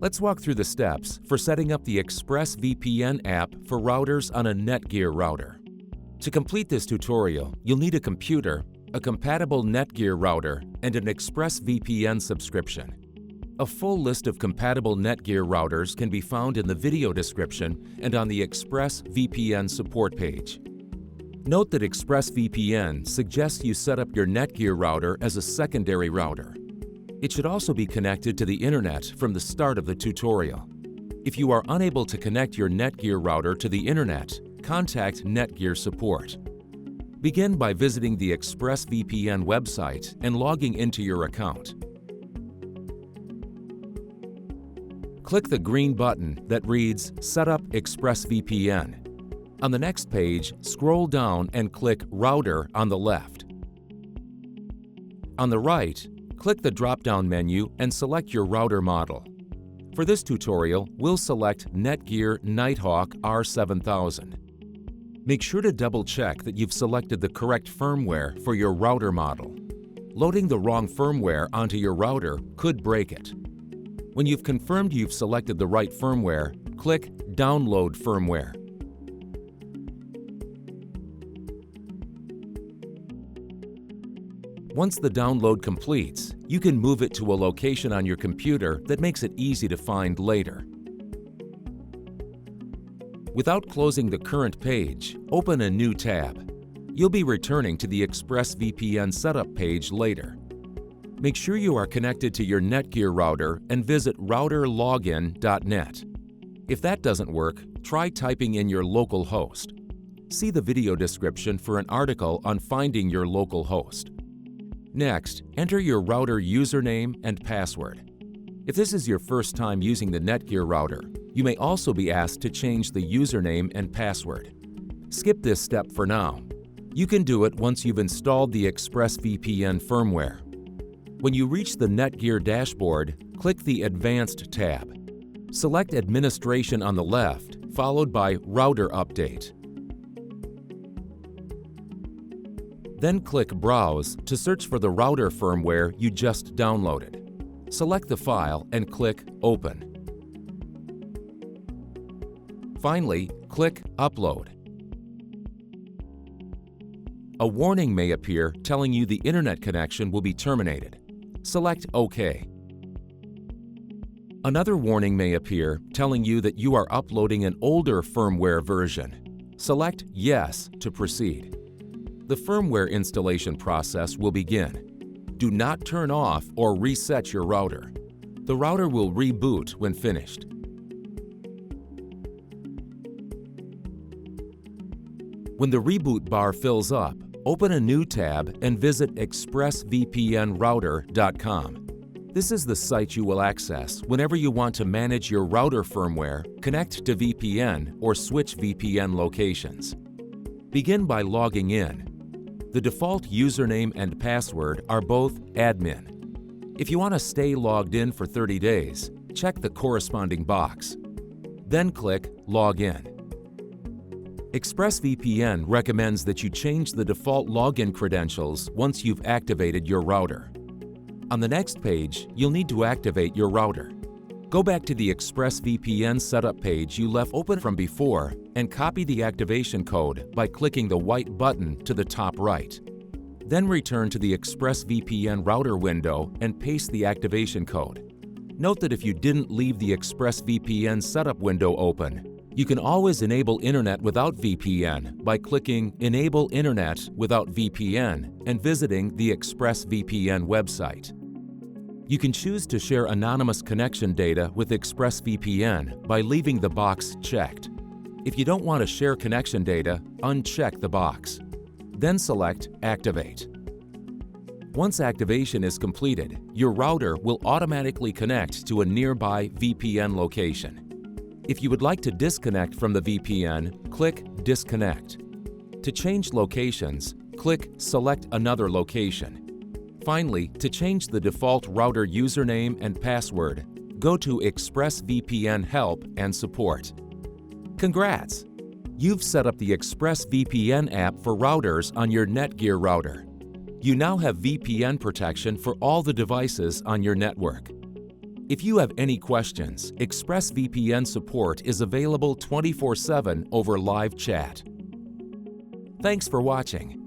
Let's walk through the steps for setting up the ExpressVPN app for routers on a Netgear router. To complete this tutorial, you'll need a computer, a compatible Netgear router, and an ExpressVPN subscription. A full list of compatible Netgear routers can be found in the video description and on the ExpressVPN support page. Note that ExpressVPN suggests you set up your Netgear router as a secondary router. It should also be connected to the internet from the start of the tutorial. If you are unable to connect your Netgear router to the internet, contact Netgear support. Begin by visiting the ExpressVPN website and logging into your account. Click the green button that reads Set up ExpressVPN. On the next page, scroll down and click Router on the left. On the right, click the drop-down menu and select your router model. For this tutorial, we'll select Netgear Nighthawk R7000. Make sure to double-check that you've selected the correct firmware for your router model. Loading the wrong firmware onto your router could break it. When you've confirmed you've selected the right firmware, click Download Firmware. Once the download completes, you can move it to a location on your computer that makes it easy to find later. Without closing the current page, open a new tab. You'll be returning to the ExpressVPN setup page later. Make sure you are connected to your Netgear router and visit routerlogin.net. If that doesn't work, try typing in your local host. See the video description for an article on finding your local host. Next, enter your router username and password. If this is your first time using the Netgear router, you may also be asked to change the username and password. Skip this step for now. You can do it once you've installed the ExpressVPN firmware. When you reach the Netgear dashboard, click the Advanced tab. Select Administration on the left, followed by Router Update. Then click Browse to search for the router firmware you just downloaded. Select the file and click Open. Finally, click Upload. A warning may appear telling you the internet connection will be terminated. Select OK. Another warning may appear telling you that you are uploading an older firmware version. Select Yes to proceed. The firmware installation process will begin. Do not turn off or reset your router. The router will reboot when finished. When the reboot bar fills up, open a new tab and visit expressvpnrouter.com. This is the site you will access whenever you want to manage your router firmware, connect to VPN, or switch VPN locations. Begin by logging in. The default username and password are both admin. If you want to stay logged in for 30 days, check the corresponding box. Then click Login. ExpressVPN recommends that you change the default login credentials once you've activated your router. On the next page, you'll need to activate your router. Go back to the ExpressVPN setup page you left open from before and copy the activation code by clicking the white button to the top right. Then return to the ExpressVPN router window and paste the activation code. Note that if you didn't leave the ExpressVPN setup window open, you can always enable Internet without VPN by clicking Enable Internet without VPN and visiting the ExpressVPN website. You can choose to share anonymous connection data with ExpressVPN by leaving the box checked. If you don't want to share connection data, uncheck the box. Then select Activate. Once activation is completed, your router will automatically connect to a nearby VPN location. If you would like to disconnect from the VPN, click Disconnect. To change locations, click Select Another Location. Finally, to change the default router username and password, go to ExpressVPN Help and Support. Congrats! You've set up the ExpressVPN app for routers on your Netgear router. You now have VPN protection for all the devices on your network. If you have any questions, ExpressVPN support is available 24/7 over live chat. Thanks for watching.